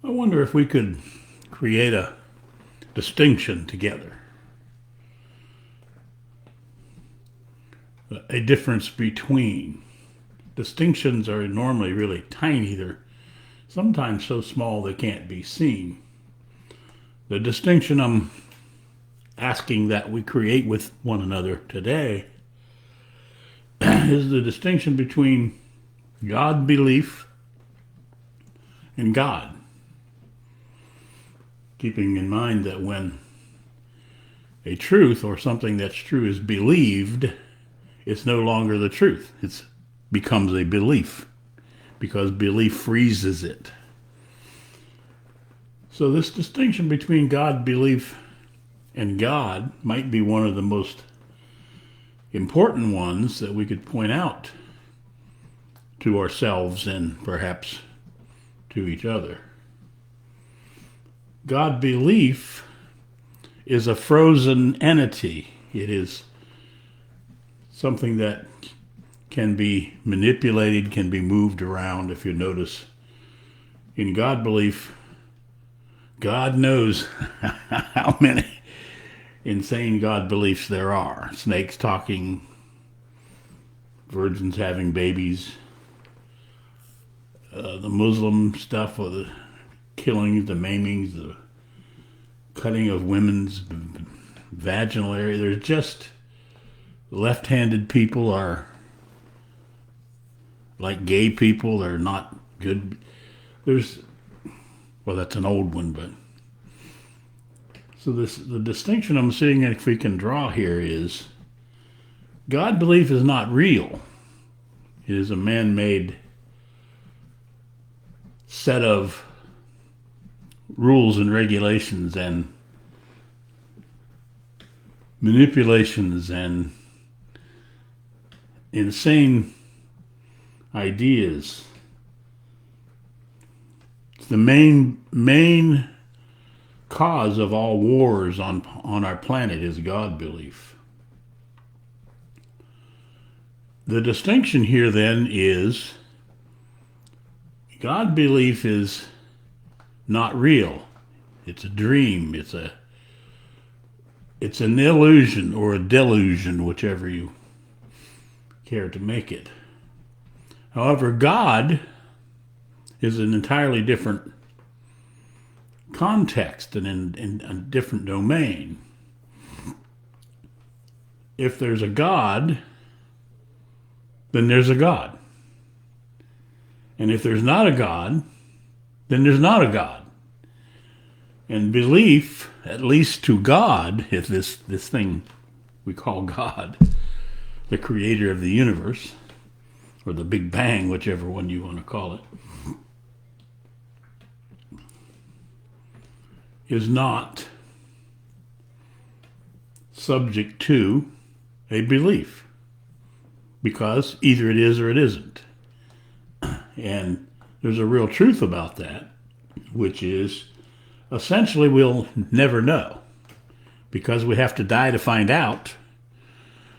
I wonder if we could create a distinction together, a difference between. Distinctions are normally really tiny. They're sometimes so small they can't be seen. The distinction I'm asking that we create with one another today is the distinction between God belief and God. Keeping in mind that when a truth or something that's true is believed, it's no longer the truth. It becomes a belief because belief freezes it. So, this distinction between God belief and God might be one of the most important ones that we could point out to ourselves and perhaps to each other. God belief is a frozen entity. It is something that can be manipulated, can be moved around. If you notice, in God belief, God knows how many insane God beliefs there are. Snakes talking, virgins having babies, the Muslim stuff, or the killings, the maimings, the cutting of women's vaginal area. There's just left-handed people are like gay people. They're not good. Well, that's an old one, but so the distinction I'm seeing, if we can draw here, is God belief is not real. It is a man-made set of rules and regulations and manipulations and insane ideas. The main cause of all wars on our planet is God belief. The distinction here then is God belief is not real. It's a dream. It's an illusion or a delusion, whichever you care to make it. However, God is an entirely different context and in a different domain. If there's a God, then there's a God. And if there's not a God, then there's not a God. And belief, at least to God, if this thing we call God, the creator of the universe, or the Big Bang, whichever one you want to call it, is not subject to a belief, because either it is or it isn't. And there's a real truth about that, which is essentially we'll never know, because we have to die to find out.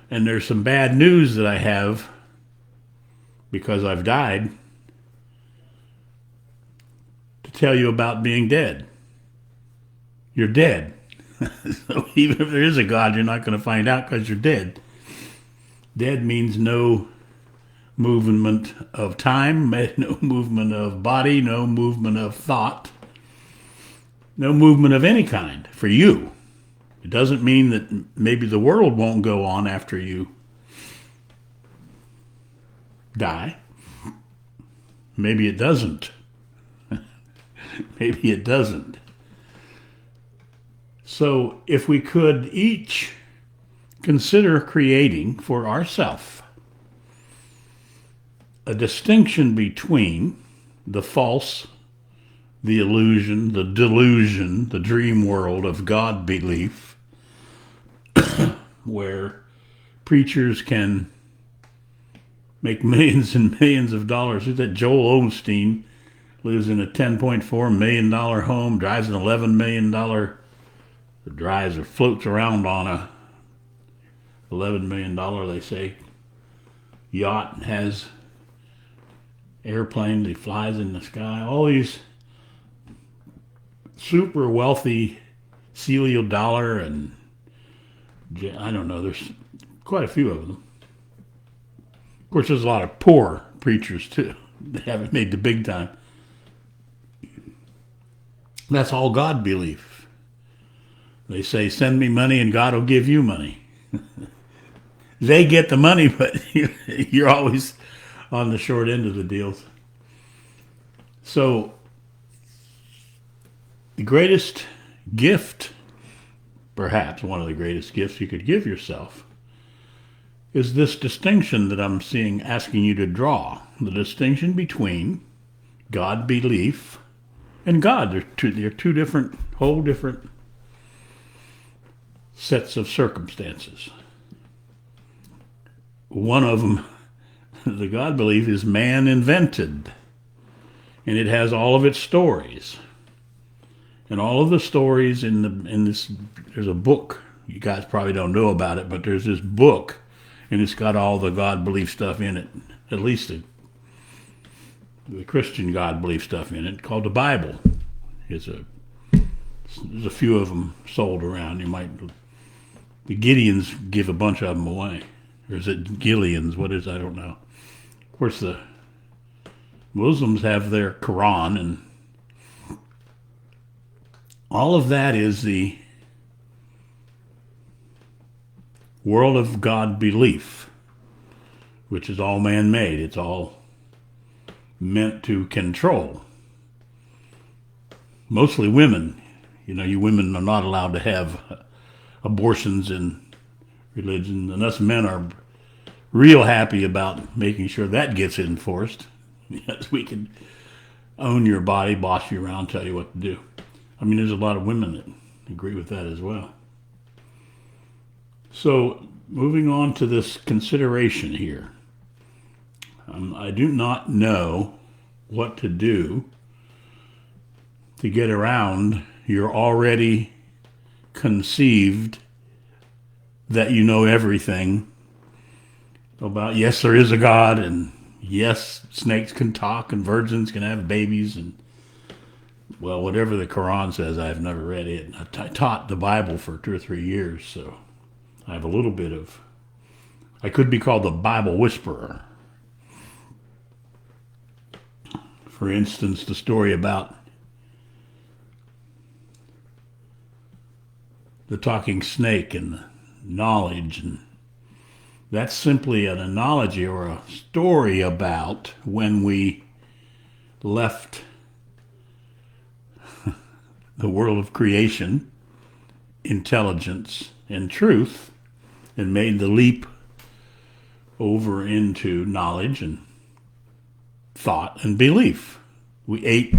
And there's some bad news that I have because I've died to tell you about being dead. You're dead. So even if there is a God, you're not going to find out because you're dead. Dead means no movement of time, no movement of body, no movement of thought, no movement of any kind for you. It doesn't mean that maybe the world won't go on after you die. Maybe it doesn't. Maybe it doesn't. So if we could each consider creating for ourselves a distinction between the false, the illusion, the delusion, the dream world of God belief, where preachers can make millions and millions of dollars. That Joel Osteen lives in a $10.4 million home, drives an $11 million, drives or floats around on a $11 million, they say, yacht, has airplanes, he flies in the sky, all these super wealthy Celio Dollar, and I don't know, there's quite a few of them. Of course, there's a lot of poor preachers too. They haven't made the big time. That's all God belief. They say, send me money and God will give you money. They get the money, but you're always on the short end of the deals. So the greatest gift, perhaps one of the greatest gifts you could give yourself, is this distinction that I'm asking you to draw. The distinction between God belief and God. They're two different, whole different sets of circumstances. One of them, the God belief, is man invented. And it has all of its stories. And all of the stories in this, there's a book. You guys probably don't know about it, but there's this book, and it's got all the God belief stuff in it, at least the Christian God belief stuff in it, called the Bible. There's a few of them sold around. The Gideons give a bunch of them away. Or is it Gileans? What is, I don't know. Of course, the Muslims have their Quran, and all of that is the world of God belief, which is all man-made. It's all meant to control. Mostly women. You women are not allowed to have abortions in religion, and us men are real happy about making sure that gets enforced. Yes, we can own your body, boss you around, tell you what to do. There's a lot of women that agree with that as well. So, moving on to this consideration here. I do not know what to do to get around your already conceived that you know everything about, yes, there is a God, and yes, snakes can talk, and virgins can have babies, and, well, whatever the Quran says. I've never read it. I taught the Bible for 2 or 3 years, so I have a little bit of, I could be called the Bible whisperer. For instance, the story about the talking snake and knowledge, and that's simply an analogy or a story about when we left the world of creation, intelligence, and truth, and made the leap over into knowledge and thought and belief. We ate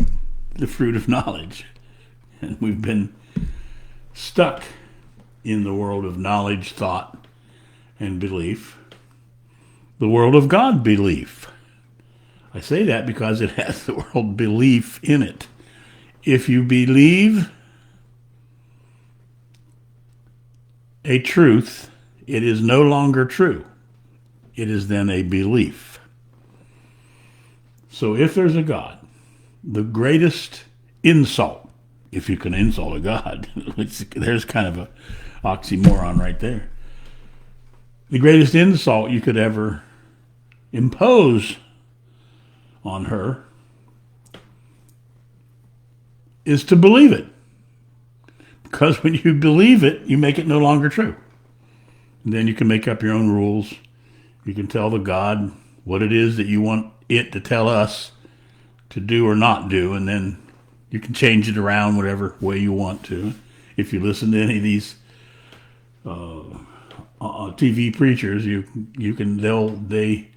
the fruit of knowledge, and we've been stuck in the world of knowledge, thought, and belief, the world of God belief. I say that because it has the word belief in it. If you believe a truth, it is no longer true. It is then a belief. So if there's a God, the greatest insult, if you can insult a God, there's kind of a oxymoron right there. The greatest insult you could ever impose on her is to believe it. Because when you believe it, you make it no longer true. And then you can make up your own rules. You can tell the God what it is that you want it to tell us to do or not do, and then you can change it around whatever way you want to. If you listen to any of these TV preachers, you can they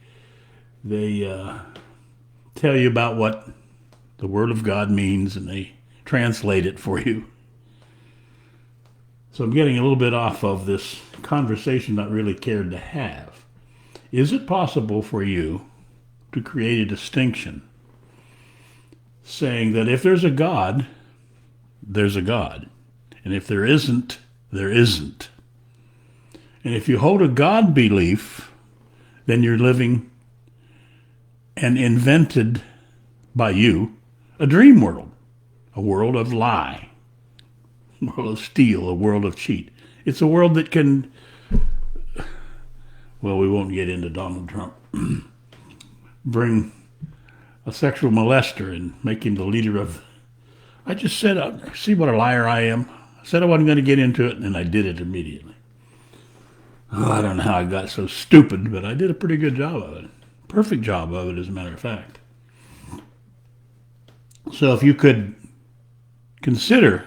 tell you about what the Word of God means, and they translate it for you. So I'm getting a little bit off of this conversation I really cared to have. Is it possible for you to create a distinction saying that if there's a God, there's a God, and if there isn't, there isn't? And if you hold a God belief, then you're living an invented by you a dream world, a world of lie. world of steal, a world of cheat. It's a world that can, well, we won't get into Donald Trump, bring a sexual molester and make him the leader of. I just said, see what a liar I am? I said I wasn't going to get into it, and I did it immediately. Oh, I don't know how I got so stupid, but I did a pretty good job of it. Perfect job of it, as a matter of fact. So if you could consider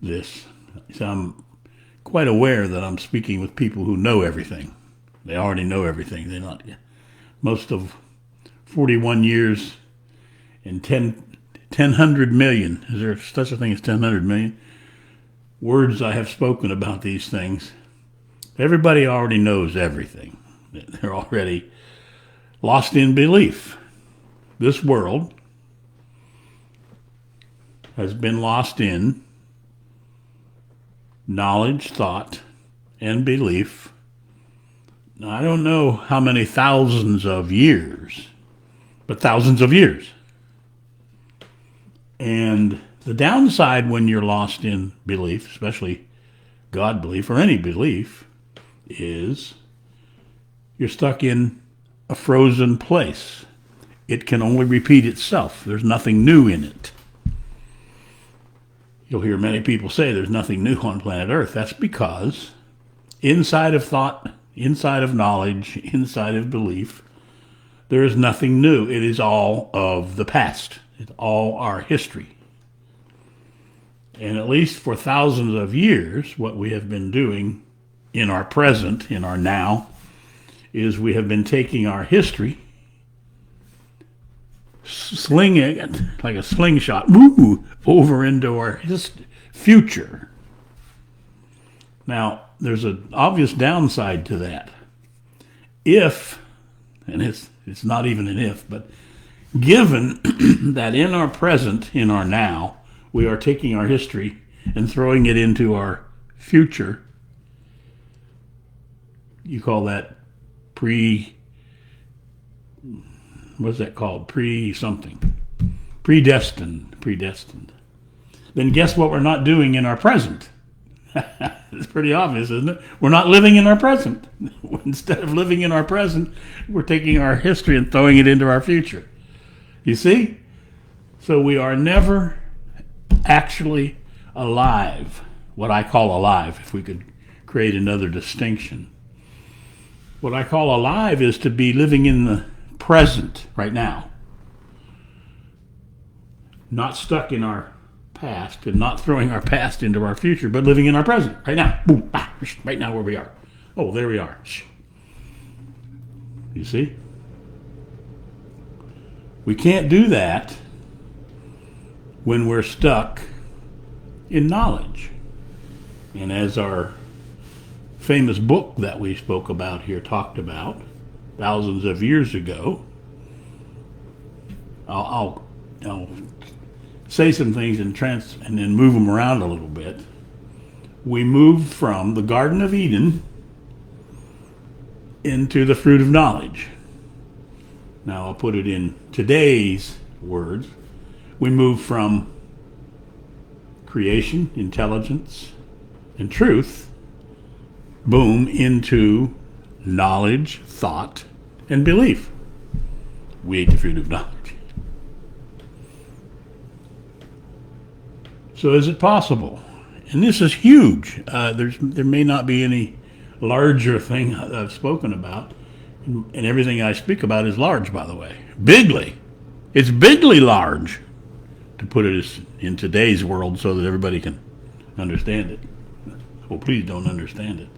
this, so I'm quite aware that I'm speaking with people who know everything. They already know everything. They're not. Most of 41 years and 1,000 million, is there such a thing as 1,000 million? Words I have spoken about these things. Everybody already knows everything. They're already lost in belief. This world has been lost in knowledge, thought, and belief. Now, I don't know how many thousands of years, but thousands of years. And the downside when you're lost in belief, especially God belief or any belief, is you're stuck in a frozen place. It can only repeat itself. There's nothing new in it. You'll hear many people say there's nothing new on planet Earth. That's because inside of thought, inside of knowledge, inside of belief, there is nothing new. It is all of the past. It's all our history. And at least for thousands of years, what we have been doing in our present, in our now, is we have been taking our history, slinging it like a slingshot, over into our future. Now, there's an obvious downside to that. If, and it's not even an if, but given that in our present, in our now, we are taking our history and throwing it into our future, you call that what's that called? Predestined. Then guess what we're not doing in our present? It's pretty obvious, isn't it? We're not living in our present. Instead of living in our present, we're taking our history and throwing it into our future. You see? So we are never actually alive, what I call alive, if we could create another distinction. What I call alive is to be living in the present right now. Not stuck in our past and not throwing our past into our future, but living in our present right now. Boom, right now where we are. Oh, there we are. You see? We can't do that when we're stuck in knowledge. And as our famous book that we spoke about here talked about thousands of years ago, I'll say some things and then move them around a little bit. We moved from the Garden of Eden into the fruit of knowledge. Now I'll put it in today's words. We moved from creation, intelligence, and truth, boom, into knowledge, thought, and belief. We ate the fruit of knowledge. So is it possible? And this is huge. There may not be any larger thing I've spoken about. And everything I speak about is large, by the way. Bigly. It's bigly large, to put it in today's world so that everybody can understand it. Well, please don't understand it.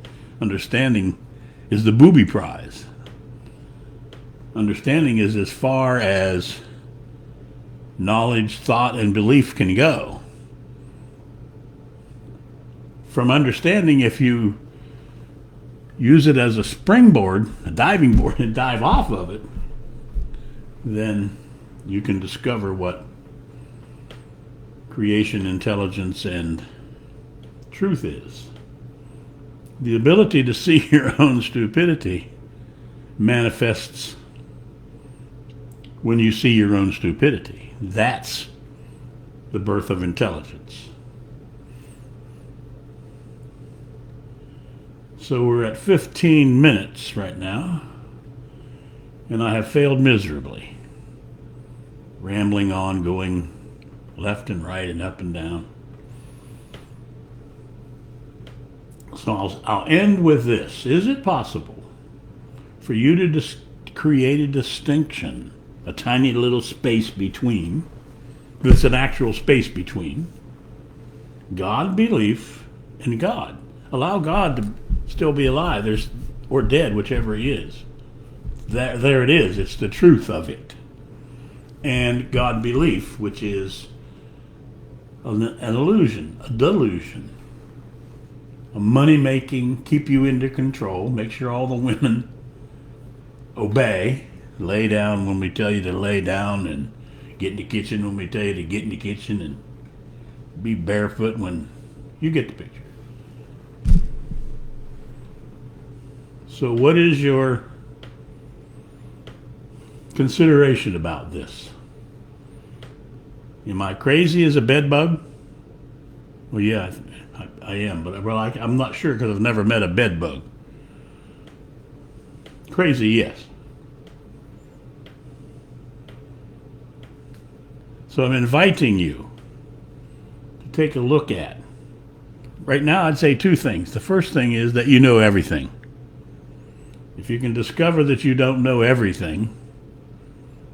Understanding is the booby prize. Understanding is as far as knowledge, thought, and belief can go. From understanding, if you use it as a springboard, a diving board, and dive off of it, then you can discover what creation, intelligence, and truth is. The ability to see your own stupidity manifests when you see your own stupidity. That's the birth of intelligence. So we're at 15 minutes right now, and I have failed miserably. Rambling on, going left and right and up and down. So I'll end with this. Is it possible for you to create a distinction, a tiny little space between, that's an actual space between God belief and God? Allow God to still be alive, or dead, whichever he is. There it is. It's the truth of it. And God belief, which is an illusion, a delusion, a money-making, keep you under control, make sure all the women obey, lay down when we tell you to lay down, and get in the kitchen when we tell you to get in the kitchen, and be barefoot when you get the picture. So what is your consideration about this? Am I crazy as a bed bug? Well, yeah, I am, but I'm not sure because I've never met a bed bug. Crazy, yes. So I'm inviting you to take a look at. Right now, I'd say two things. The first thing is that you know everything. If you can discover that you don't know everything,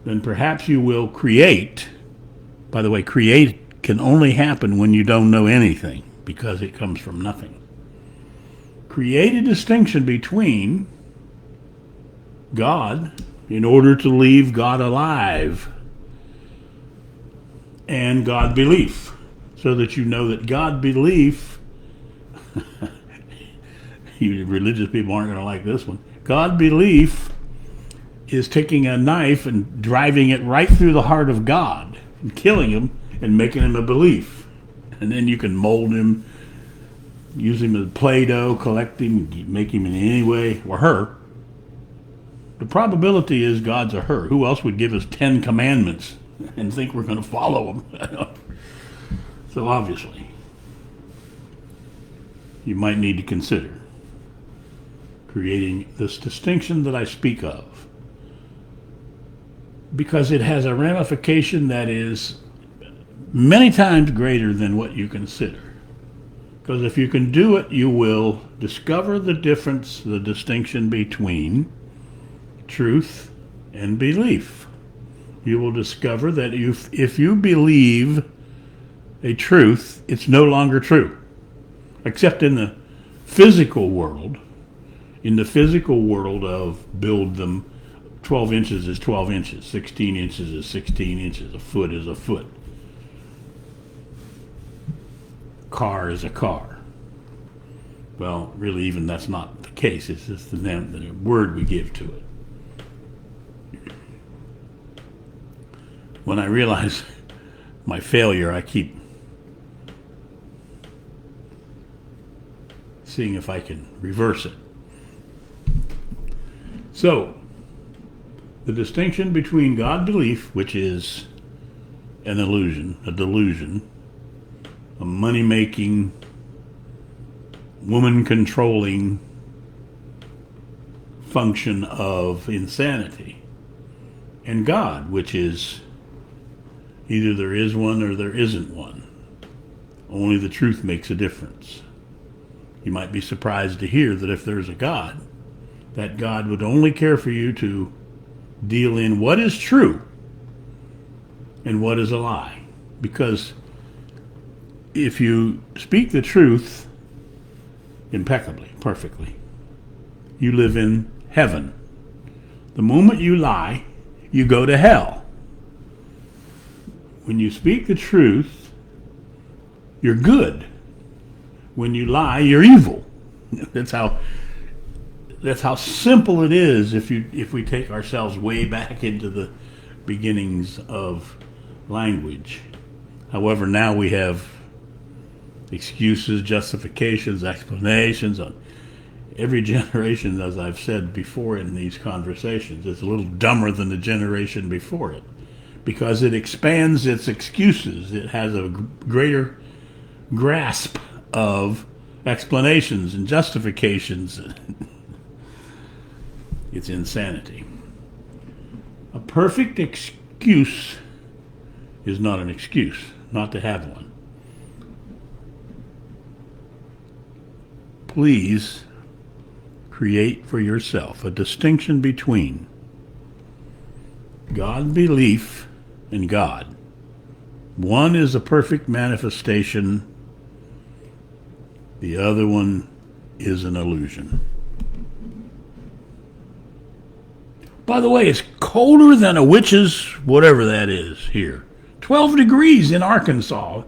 then perhaps you will create. By the way, create can only happen when you don't know anything, because it comes from nothing. Create a distinction between God, in order to leave God alive, and God belief, so that you know that God belief, you religious people aren't going to like this one, God belief is taking a knife and driving it right through the heart of God and killing him and making him a belief. And then you can mold him, use him as Play-Doh, collect him, make him in any way, or her. The probability is God's a her. Who else would give us 10 commandments and think we're going to follow them? So obviously, you might need to consider creating this distinction that I speak of, because it has a ramification that is many times greater than what you consider. Because if you can do it, you will discover the difference, the distinction between truth and belief. You will discover that if you believe a truth, it's no longer true. Except in the physical world. In the physical world of build them, 12 inches is 12 inches, 16 inches is 16 inches, a foot is a foot. Car is a car. Well, really, even that's not the case. It's just the word we give to it. When I realize my failure, I keep seeing if I can reverse it. So, the distinction between God belief, which is an illusion, a delusion, a money-making, woman-controlling function of insanity, and God, which is either there is one or there isn't one. Only the truth makes a difference. You might be surprised to hear that if there's a God, that God would only care for you to deal in what is true and what is a lie. Because if you speak the truth impeccably, perfectly, you live in heaven. The moment you lie, you go to hell. When you speak the truth, you're good. When you lie, you're evil. That's how simple it is if we take ourselves way back into the beginnings of language. However, now we have excuses, justifications, explanations. On every generation, as I've said before in these conversations, is a little dumber than the generation before it, because it expands its excuses. It has a greater grasp of explanations and justifications. It's insanity. A perfect excuse is not an excuse not to have one. Please create for yourself a distinction between God belief and God. One is a perfect manifestation, the other one is an illusion. By the way, it's colder than a witch's whatever that is here. 12 degrees in Arkansas.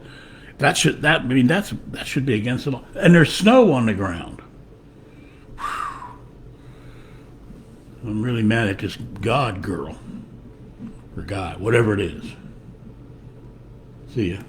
That should be against the law. And there's snow on the ground. Whew. I'm really mad at this God girl. Or guy, whatever it is. See ya.